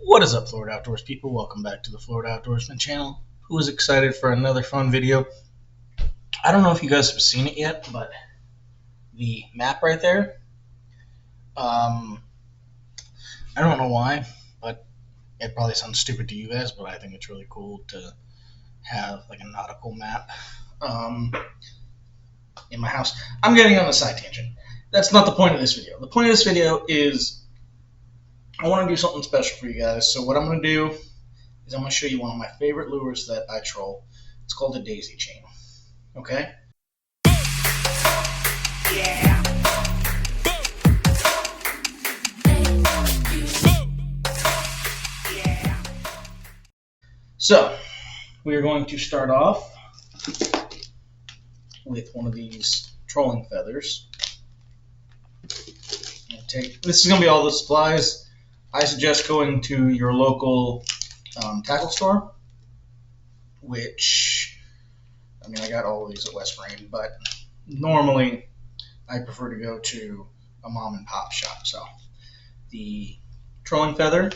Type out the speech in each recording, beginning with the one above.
What is up, Florida Outdoors people? Welcome back to the Florida Outdoorsman channel. Who is excited for another fun video? I don't know if you guys have seen it yet, but the map right there, I don't know why, but it probably sounds stupid to you guys, but I think it's really cool to have like a nautical map in my house. I'm getting on a side tangent. That's not the point of this video. The point of this video is I want to do something special for you guys. So what I'm going to do is I'm going to show you one of my favorite lures that I troll. It's called a daisy chain. Okay? Yeah. So we are going to start off with one of these trolling feathers. This is going to be all the supplies. I suggest going to your local tackle store, which, I mean, I got all of these at West Marine, but normally I prefer to go to a mom and pop shop. So the trolling feather,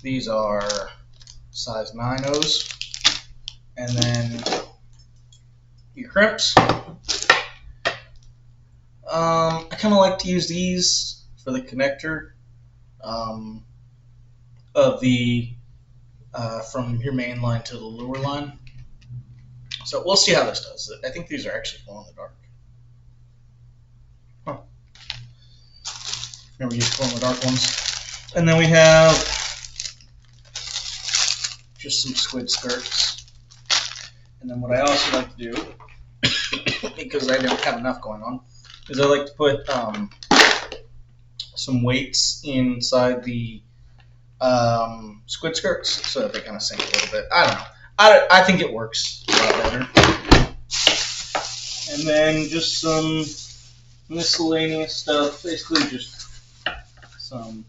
these are size 9/0s, and then your crimps. I kind of like to use these for the connector of the from your main line to the lure line. So we'll see how this does. I think these are actually glow in the dark. Huh. Never used glow in the dark ones. And then we have just some squid skirts. And then what I also like to do, because I don't have enough going on, is I like to put some weights inside the squid skirts so that they kind of sink a little bit. I don't know. I think it works a lot better. And then just some miscellaneous stuff, basically just some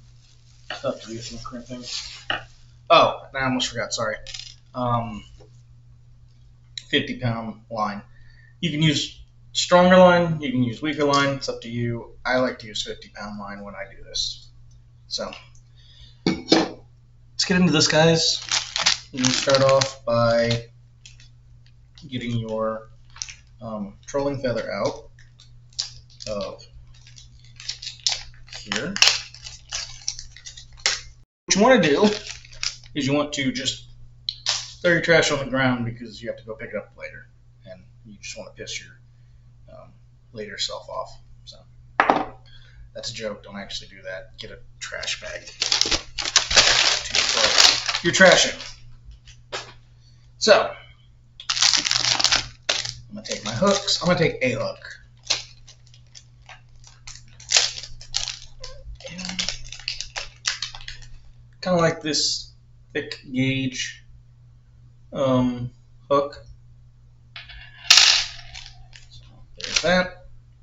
stuff to do some crimping. Oh, I almost forgot, sorry. 50-pound line. You can use stronger line, you can use weaker line, it's up to you. I like to use 50-pound line when I do this. So let's get into this, guys. You can start off by getting your trolling feather out of here. What you want to do is you want to just throw your trash on the ground because you have to go pick it up later, and you just want to piss your later self off. So that's a joke. Don't actually do that. Get a trash bag to throw your trash in. So I'm going to take my hooks. I'm going to take a hook. Kind of like this thick gauge hook. So there's that.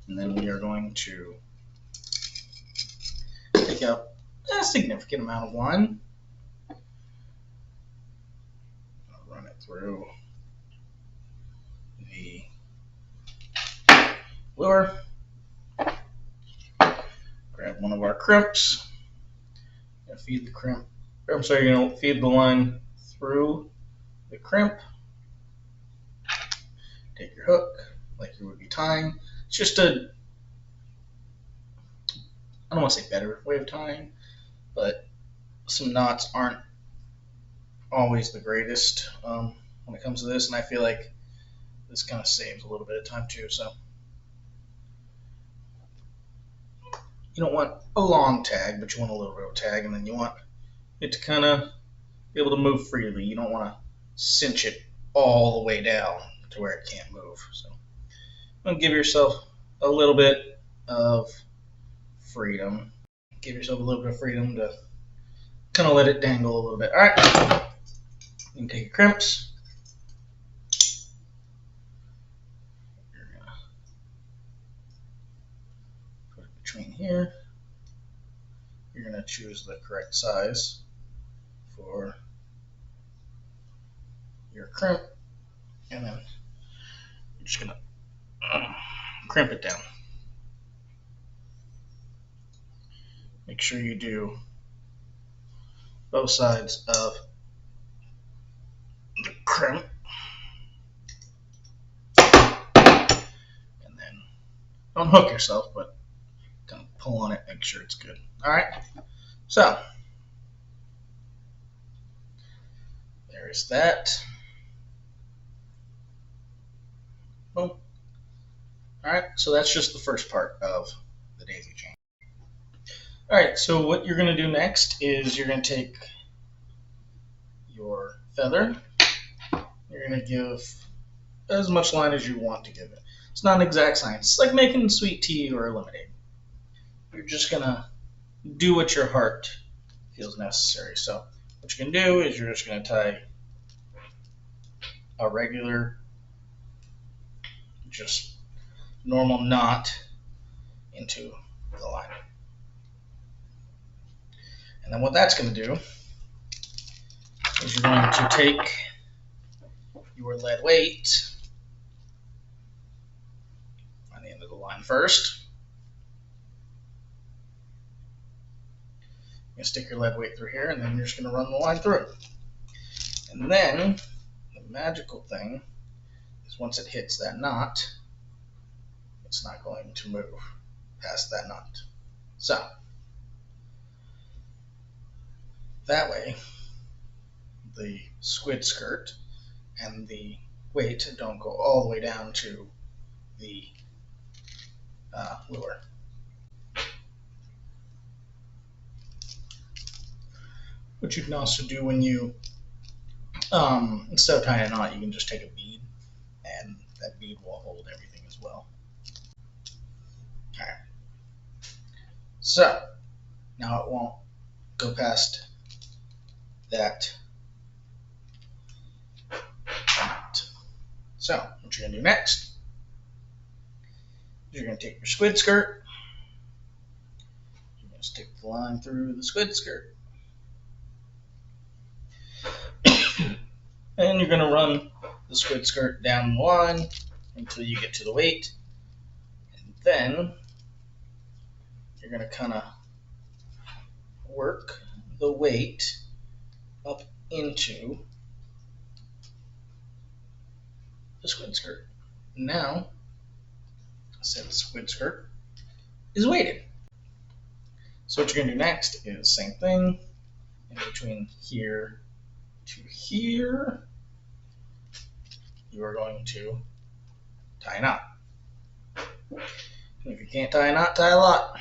And then we are going to take out a significant amount of line. I'll run it through the lure. Grab one of our crimps. Feed the crimp. I'm sorry, you're going to feed the line through the crimp. Take your hook like you would be tying. It's just a, I don't want to say better way of tying, but some knots aren't always the greatest when it comes to this, and I feel like this kind of saves a little bit of time too. So you don't want a long tag, but you want a little bit of tag, and then you want it to kind of be able to move freely. You don't want to cinch it all the way down to where it can't move. So give yourself a little bit of freedom. Give yourself a little bit of freedom to kind of let it dangle a little bit. All right, you can take your crimps. You're gonna put it between here. You're gonna choose the correct size for your crimp, and then you're just gonna crimp it down. Make sure you do both sides of the crimp. And then don't hook yourself, but kind of pull on it, make sure it's good. Alright, so there's that. Boom. Alright, so that's just the first part of the daisy chain. Alright, so what you're going to do next is you're going to take your feather. You're going to give as much line as you want to give it. It's not an exact science. It's like making sweet tea or lemonade. You're just going to do what your heart feels necessary. So what you can do is you're just going to tie a regular, just normal knot into the line. And then what that's going to do is you're going to take your lead weight on the end of the line first. You're going to stick your lead weight through here, and then you're just going to run the line through it. And then the magical thing is once it hits that knot, it's not going to move past that knot. So that way, the squid skirt and the weight don't go all the way down to the lure. What you can also do when you, instead of tying a knot, you can just take a bead, and that bead will hold everything as well. Alright. So, now it won't go past that knot. So, what you're going to do next is you're going to take your squid skirt, you're going to stick the line through the squid skirt, and you're going to run the squid skirt down the line until you get to the weight, and then you're going to kind of work the weight up into the squid skirt. Now, I said the squid skirt is weighted. So what you're going to do next is the same thing in between here to here. You are going to tie a knot. And if you can't tie a knot, tie a lot.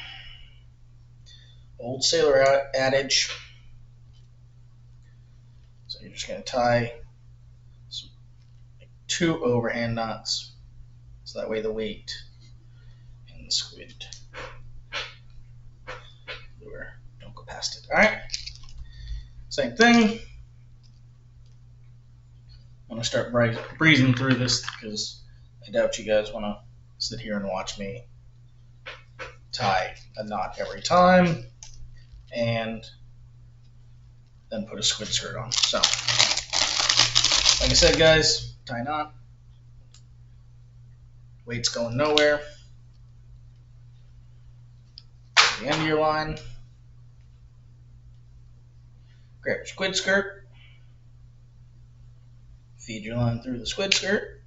Old sailor adage. So you're just going to tie two overhand knots, so that way the weight and the squid lure don't go past it. Alright, same thing. I'm going to start breezing through this because I doubt you guys want to sit here and watch me tie a knot every time and then put a squid skirt on. So, like I said, guys, tie a knot. Weight's going nowhere. At the end of your line, grab your squid skirt, feed your line through the squid skirt,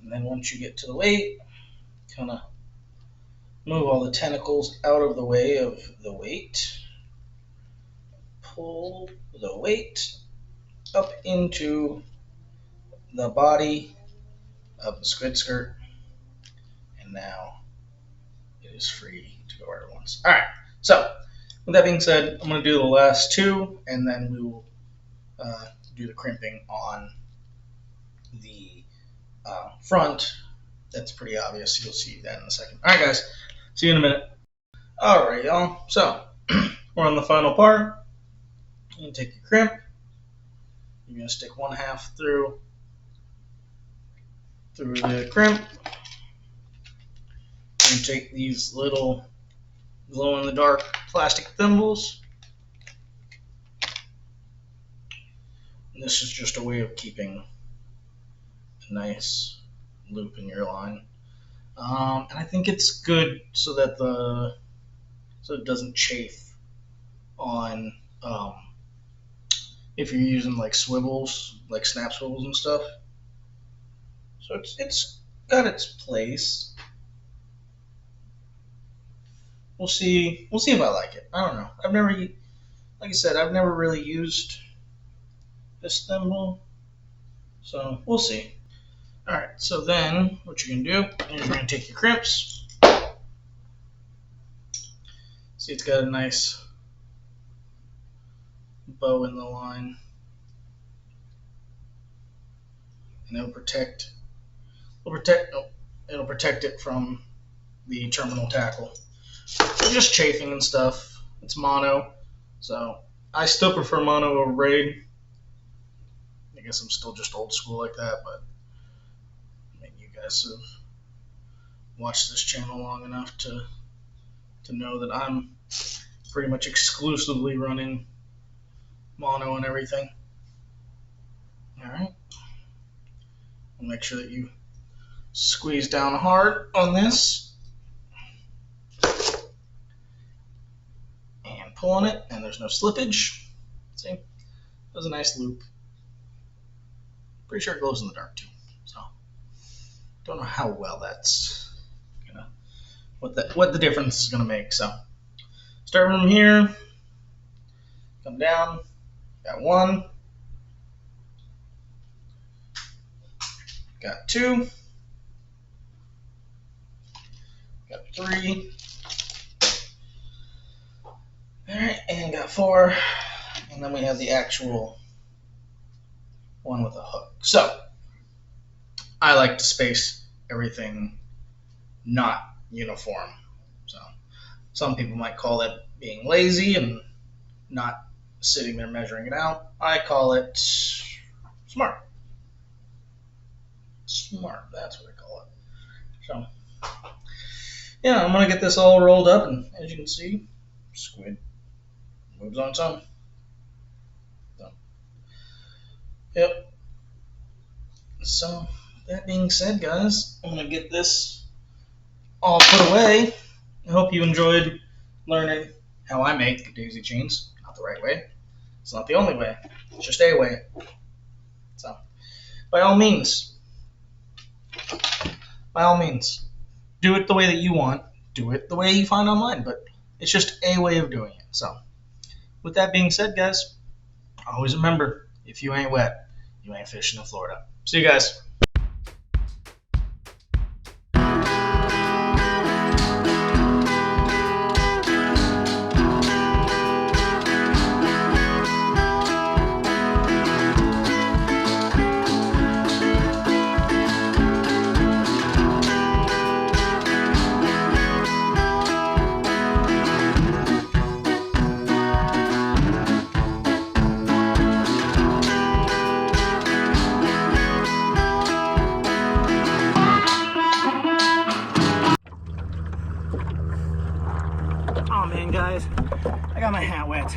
and then once you get to the weight, kind of move all the tentacles out of the way of the weight, pull the weight up into the body of the squid skirt, and now it is free to go where it wants. Alright, so with that being said, I'm going to do the last two, and then we will do the crimping on the front. That's pretty obvious. You'll see that in a second. Alright, guys. See you in a minute. Alright, y'all. So, we're on the final part. You're going to take your crimp. You're going to stick one half through the crimp. You're going to take these little glow-in-the-dark plastic thimbles. And this is just a way of keeping a nice loop in your line. And I think it's good so that it doesn't chafe on if you're using like swivels, like snap swivels and stuff. So it's got its place. We'll see. We'll see if I like it. I don't know. I've never, like I said, I've never really used this thimble, so we'll see. All right. So then, what you're gonna do is you're gonna take your crimps. See, it's got a nice bow in the line, and it'll protect. It'll protect it from the terminal tackle. Just chafing and stuff. It's mono, so I still prefer mono over braid. I guess I'm still just old school like that, but I mean, you guys have watched this channel long enough to know that I'm pretty much exclusively running mono and everything. All right. We'll make sure that you squeeze down hard on this and pull on it, and there's no slippage. See, there's a nice loop. Pretty sure it glows in the dark too. So don't know how well that's gonna what the difference is gonna make. So start from here, come down. Got one, got two, got three. All right, and got four, and then we have the actual one with a hook. So I like to space everything not uniform. So some people might call it being lazy and not sitting there measuring it out. I call it smart. Smart, that's what I call it. So yeah, I'm gonna get this all rolled up, and as you can see, squid moves on its own. So, yep. So that being said, guys, I'm gonna get this all put away. I hope you enjoyed learning how I make daisy chains. Not the right way. It's not the only way. It's just a way. So, by all means, do it the way that you want. Do it the way you find online. But it's just a way of doing it. So, with that being said, guys, always remember, if you ain't wet, you ain't fishing in Florida. See you guys. Oh man, guys, I got my hat wet.